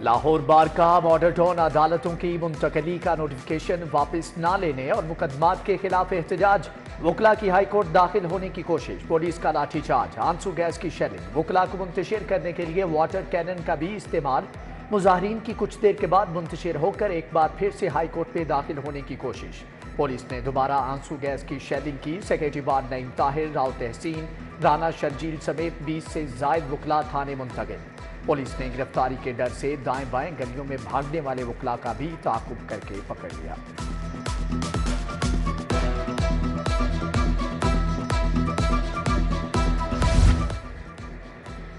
लाहौर बार का model town अदालतों की मुंतकली का नोटिफिकेशन वापस न लेने और मुकदमात के खिलाफ एहतजाज। वकला की हाई कोर्ट दाखिल होने की कोशिश, पुलिस का लाठीचार्ज, आंसू गैस की शेलिंग, वकला को मुंतशिर करने के लिए वाटर कैनन का भी इस्तेमाल। मुजाहरीन की कुछ देर के बाद मुंतशिर होकर एक बार फिर से हाई कोर्ट में दाखिल होने की कोशिश। पुलिस ने दोबारा आंसू गैस की शेलिंग की। सेक्रेटरी बार नईम ताहिर, राव तहसीन, राना शर्जील समेत 20 से जायद वकला थाने मुंतकिल। पुलिस ने गिरफ्तारी के डर से दाएं बाएं गलियों में भागने वाले वकला का भी ताकुब करके पकड़ लिया।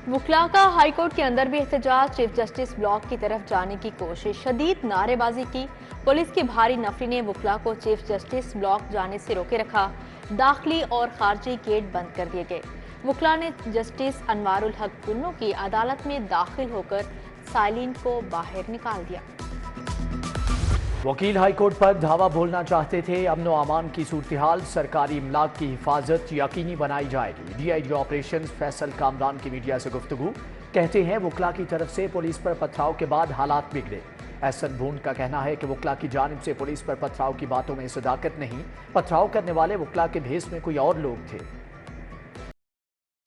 वकला का हाईकोर्ट के अंदर भी एहतजाज, चीफ जस्टिस ब्लॉक की तरफ जाने की कोशिश, शदीद नारेबाजी की। पुलिस की भारी नफरी ने वकला को चीफ जस्टिस ब्लॉक जाने से रोके रखा। दाखिली और खारजी गेट बंद कर दिए गए। वकला ने जस्टिस अनवारुल हक कुन्नू की अदालत में दाखिल होकर साइलिन को बाहर निकाल दिया। वकील हाईकोर्ट पर धावा बोलना चाहते थे। अमन व अमान की सूरत-ए-हाल, सरकारी इमलाक की हिफाजत यकीनी बनाई जाएगी। DIG ऑपरेशन फैसल कामरान की मीडिया से गुफ्तगू, कहते हैं वकला की तरफ से पुलिस पर पथराव के बाद हालात बिगड़े। एहसन भून का कहना है कि वकला की जानिब से पुलिस पर पथराव की बातों में सदाकत नहीं, पथराव करने वाले वकला के भेस में कोई और लोग थे।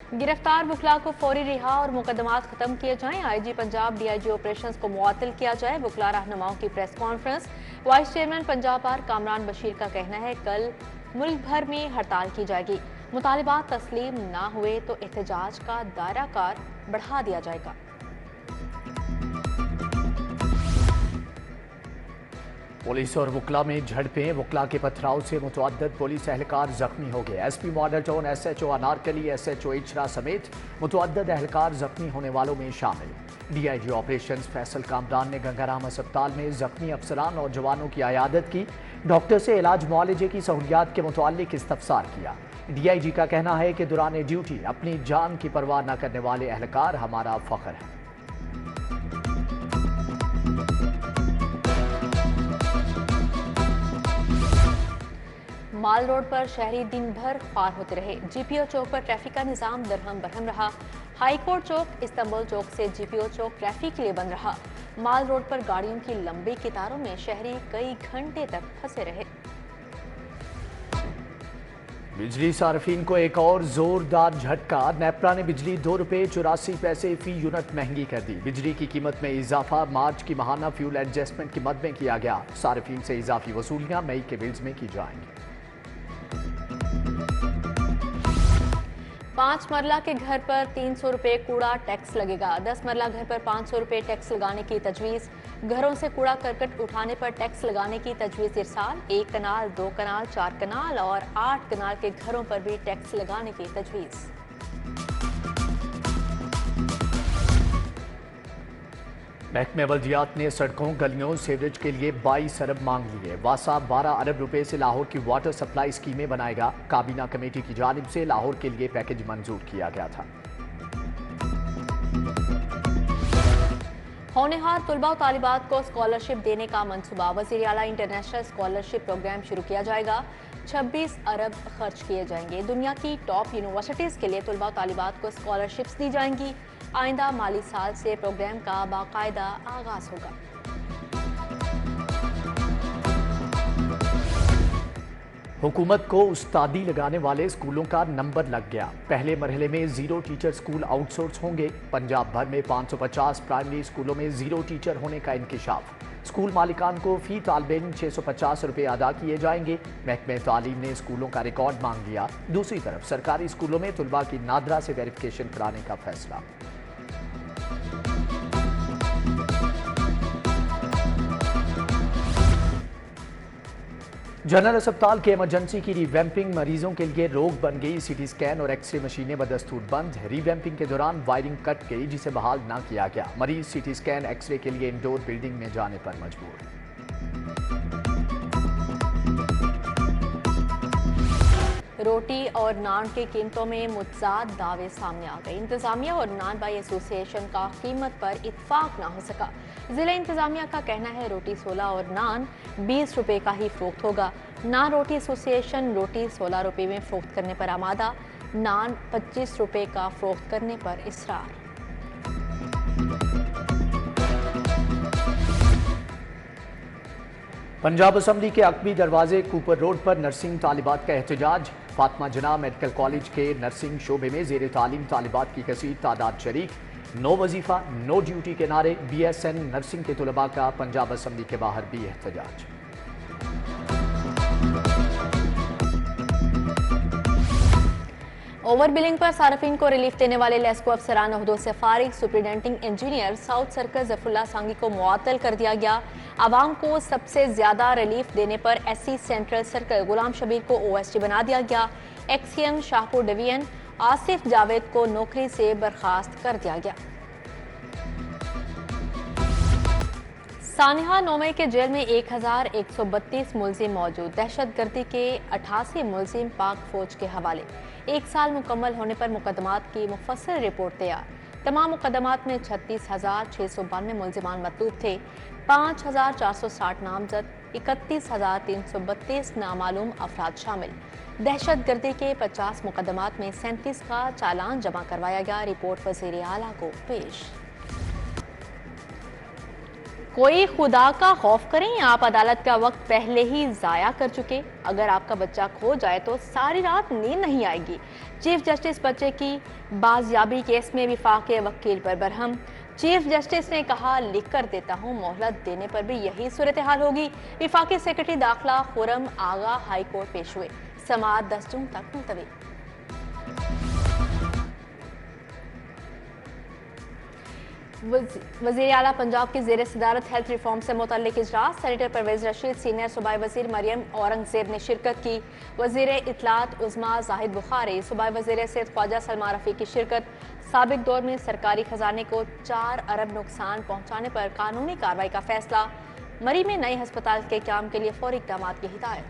गिरफ्तार वकला को फौरी रिहा और मुकदमात खत्म किए जाएं। IG पंजाब DIG ऑपरेशंस को मुअत्तल किया जाए। वकला रहनुमाओं की press conference. Vice chairman Punjab bar Kamran Bashir का कहना है कल मुल्क भर में हड़ताल की जाएगी। मुतालिबात तस्लीम ना हुए तो एहतजाज का दायरा कार बढ़ा दिया जाएगा। पुलिस और वकला में झड़पें, वकला के पथराव से मुतअद्दिद पुलिस एहलकार जख्मी हो गए। SP model town, SHO Anarkali, SHO Ichhra समेत मुतअद्दिद एहलकार जख्मी होने वालों में शामिल। DIG ऑपरेशन फैसल कामरान ने गंगाराम अस्पताल में जख्मी अफसरान और जवानों की अयादत की। डॉक्टर से इलाज मुआलजे की सहूलियात के मुताल्लिक इस्तफसार किया। DIG का कहना है कि दौरान ड्यूटी अपनी जान की परवाह न करने वाले एहलकार हमारा फख्र है। माल रोड पर शहरी दिन भर ख्वार होते रहे। GPO चौक पर ट्रैफिक का निजाम दरहम बरहम रहा। हाई कोर्ट चौक, इस्तांबुल चौक से GPO चौक ट्रैफिक के लिए बंद रहा। माल रोड पर गाड़ियों की लंबी कतारों में शहरी कई घंटे तक फंसे रहे। बिजली सार्फिन को एक और जोरदार झटका। नेपरा ने बिजली ₹2.84 फी यूनिट महंगी कर दी। बिजली की कीमत में इजाफा मार्च की माहाना फ्यूल एडजस्टमेंट की मद में किया गया। सार्फिन से इजाफी वसूलियां मई के बिल्स में की जाएंगी। 5 मरला के घर पर 300 रुपये कूड़ा टैक्स लगेगा। 10 मरला घर पर 500 रुपये टैक्स लगाने की तजवीज़। घरों से कूड़ा करकट उठाने पर टैक्स लगाने की तजवीज़ इरसाल। 1 कनाल, 2 कनाल, 4 कनाल और 8 कनाल के घरों पर भी टैक्स लगाने की तजवीज़। महकमे बल्दियात ने सड़कों, गलियों, सीवरेज के लिए 22 अरब मांग लिए। वासा 12 अरब रुपए से लाहौर की वाटर सप्लाई स्कीमें बनाएगा। काबीना कमेटी की जानिब से लाहौर के लिए पैकेज मंजूर किया गया था। होनहार तुलबा और तालिबात को स्कॉलरशिप देने का मंसूबा। वज़ीर आला इंटरनेशनल स्कॉलरशिप प्रोग्राम शुरू किया जाएगा। 26 अरब खर्च किए जाएंगे। दुनिया की टॉप यूनिवर्सिटीज़ के लिए तुलबा और तालिबात को स्कॉलरशिप्स दी जाएंगी। आइंदा माली साल से प्रोग्राम का बाकायदा आगाज होगा। हुकूमत को उस्तादी लगाने वाले स्कूलों का नंबर लग गया। पहले मरहले में 0 टीचर स्कूल आउटसोर्स होंगे। पंजाब भर में 550 प्राइमरी स्कूलों में 0 टीचर होने का इंकिशाफ। स्कूल मालिकान को फी तालिब इल्म 650 रुपये अदा किए जाएंगे। महकमे तालीम ने स्कूलों का रिकॉर्ड मांग लिया। दूसरी तरफ सरकारी स्कूलों में तुलबा की नादरा से वेरिफिकेशन कराने का फैसला। जनरल अस्पताल के इमरजेंसी की रीवैम्पिंग, मरीजों के लिए रोक बन गई। CT स्कैन और एक्सरे मशीनें बदस्तूर बंद। रीवैम्पिंग के दौरान वायरिंग कट गई जिसे बहाल न किया गया। मरीज CT स्कैन, एक्सरे के लिए इंडोर बिल्डिंग में जाने पर मजबूर। रोटी और नान की कीमतों में मुतजाद दावे सामने आ गए। इंतजामिया और नान बाई एसोसिएशन का कीमत पर इत्फाक ना हो सका। जिला इंतजामिया का कहना है रोटी 16 और नान 20 रुपये का ही फरोख्त होगा। नान रोटी एसोसिएशन रोटी 16 रुपये में फरोख्त करने पर आमादा, नान 25 रुपये का फरोख्त करने पर इसरार। पंजाब असम्बली के अकबी दरवाजे कूपर रोड पर नर्सिंग तालिबात का एहतजाज। फातिमा जिन्ना मेडिकल कॉलेज के नर्सिंग शोबे में जेर तालीम तालिबात की कसीर तादाद शरीक। नो वजीफा नो ड्यूटी के नारे। BSN नर्सिंग के तुलबा का पंजाब असम्बली के बाहर भी एहतजाज। ओवर बिलिंग पर सार्फिन को रिलीफ देने वाले लेस्को अफसरान ओहदों से फारिग। Superintending engineer south circle Zafrullah सांगी को मुअत्तल कर दिया गया। आवाम को सबसे ज्यादा रिलीफ देने पर SC सेंट्रल सर्कल गुलाम शबीर को OSD बना दिया गया। XCM शाहपुर डिवीजन आसिफ जावेद को नौकरी से बर्खास्त कर दिया गया। सानिहा नोमे के जेल में 1132 मुलजिम मौजूद। दहशतगर्दी के 88 मुलजिम पाक फौज के हवाले। 1 साल मुकम्मल होने पर मुकदमात की मुफस्सल रिपोर्ट तैयार। तमाम मुकदमात में 36,692 मुलजिमान मतलूब थे। 5,460 नामजद, 31,332 नामालूम अफराद शामिल। दहशतगर्दी के 50 मुकदमात में 37 का चालान जमा करवाया गया। रिपोर्ट वज़ीर आला को पेश। कोई खुदा का खौफ करें, आप अदालत का वक्त पहले ही जाया कर चुके। अगर आपका बच्चा खो जाए तो सारी रात नींद नहीं आएगी। चीफ जस्टिस बच्चे की बाजियाबी केस में विफाकी वकील पर बरहम। चीफ जस्टिस ने कहा, लिख कर देता हूं, मोहलत देने पर भी यही सूरत हाल होगी। विफाकी सेक्रेटरी दाखिला खुरम आगा हाई कोर्ट पेश हुए। समाअत 10 जून तक मुलतवी। वज़ीर आला पंजाब की ज़ेर सदारत हेल्थ रिफॉर्म से मुतल्लिक इजलास। सेनेटर परवेज रशीद, सीनियर सूबाई वज़ीर मरियम औरंगज़ेब ने शिरकत की। वज़ीर इत्तलात उज़्मा जाहिद बुखारी, सूबाई वज़ीर सेहत ख्वाजा सलमा रफ़ी की शिरकत। साबिक दौर में सरकारी खजाने को 4 अरब नुकसान पहुँचाने पर कानूनी कार्रवाई का फैसला। मरी में नए हस्पताल के क़याम के लिए फौरी इक़दाम की हिदायत।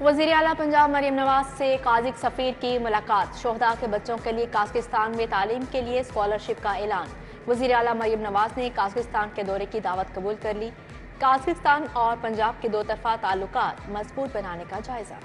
वज़ीर आला पंजाब मरियम नवाज से काज़िक सफ़ीर की मुलाकात। शोहदा के बच्चों के लिए काज़किस्तान में तालीम के लिए स्कॉलरशिप का ऐलान। वज़ीर आला मरियम नवाज ने काज़किस्तान के दौरे की दावत कबूल कर ली। काज़किस्तान और पंजाब के 2 तरफ़ा ताल्लुकात मजबूत बनाने का जायज़ा।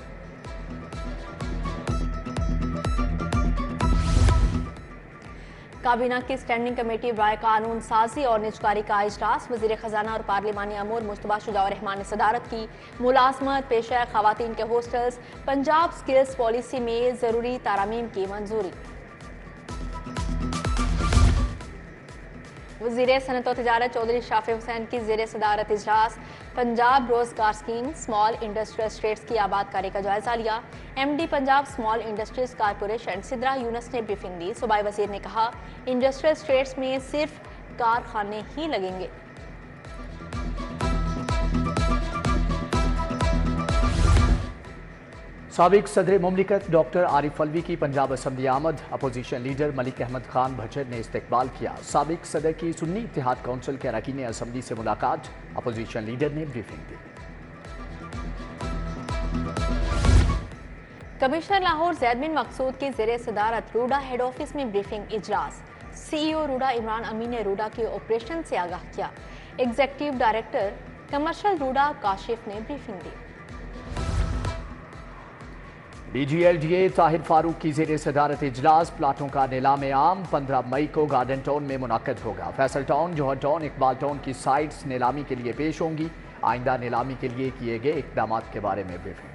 काबीना की स्टैंडिंग कमेटी राय कानून साजी और निजकारी का इजलास। वज़ीर खजाना और पार्लिमानी अमूर मुस्तफा शुजा रहमान ने सदारत की। मुलाजमत पेशा खवातीन के हॉस्टल्स पंजाब स्किल्स पॉलिसी में ज़रूरी तारामीम की मंजूरी। वज़ीर सनत और तिजारत चौधरी शाफी हुसैन की ज़ेर सदारत इजलास। पंजाब रोजगार स्कीम स्मॉल इंडस्ट्रियल स्टेट्स की आबादकारी का जायजा लिया। MD Punjab small industries corporation Sidra Younus ने ब्रीफिंग दी। सूबाई वज़ीर ने कहा, इंडस्ट्रियल स्टेट्स में सिर्फ कारखाने ही लगेंगे। साबिक सदर मुमलिकत डॉक्टर आरिफ अलवी की पंजाब असम्बली आमद। अपोजिशन लीडर मलिक अहमद खान भचर ने इस्तकबाल किया। साबिक सदर की सुन्नी इत्तेहाद काउंसिल के अरकान असम्बली से मुलाकात। अपोजिशन लीडर ने ब्रीफिंग दी। कमिश्नर लाहौर ज़ैद बिन मकसूद की ज़ेर सदारत रूडा हेड ऑफिस में ब्रीफिंग इजलास। CEO रूडा इमरान अमीन ने रूडा के ऑपरेशन से आगाह किया। Executive director commercial RUDA Kashif ने ब्रीफिंग दी। DGLDA ताहिर फारूक की ज़ेर सदारत इजलास। प्लाटों का नीलाम आम 15 मई को गार्डन टाउन में मुनाकिद होगा। फैसल टाउन, जौहर टाउन, इकबाल टाउन की साइट्स नीलामी के लिए पेश होंगी। आइंदा नीलामी के लिए किए गए इकदाम के बारे में ब्रीफिंग।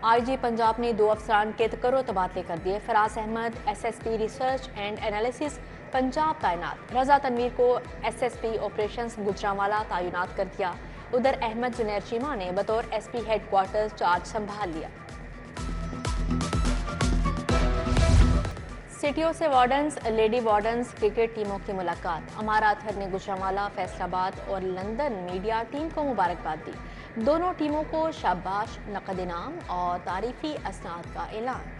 IG पंजाब ने 2 अफसरान के तकर्रो तबादले कर दिए। Faraz Ahmed SSP research and analysis Punjab तैनात। रजा तनवीर को SSP ऑपरेशंस गुजरांवाला तैनात कर दिया। उधर अहमद जुनैर चीमा ने बतौर SP हेडक्वार्टर्स चार्ज संभाल लिया। सिटियों से वार्डन्स लेडी वार्डन्स क्रिकेट टीमों की मुलाकात। अमारा अतहर ने गुजरांवाला, फैसलाबाद और लंदन मीडिया टीम को मुबारकबाद दी। दोनों टीमों को शाबाश, नकद इनाम और तारीफी असनाद का ऐलान।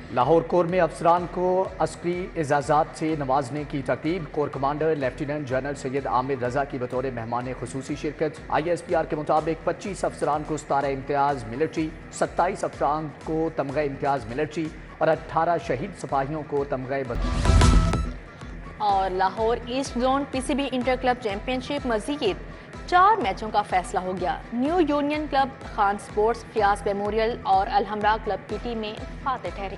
लाहौर कोर में अफसरान को अस्करी एजाज़ात से नवाजने की तरतीब। Core commander lieutenant general Syed Amir Raza की बतौर मेहमान खुसूसी शिरकत। ISPR के मुताबिक 25 अफसरान को सतारा इम्तियाज़ मिलिट्री, 27 अफसरान को तमगा इम्तियाज़ मिलिट्री और 18 शहीद सिपाहियों को तमगा। और Lahore east zone PCB inter club championship मजीद 4 मैचों का फैसला हो गया। New union club, Khan sports, Fayyaz memorial और अलहमरा क्लब की टीमें फातेह ठहरी।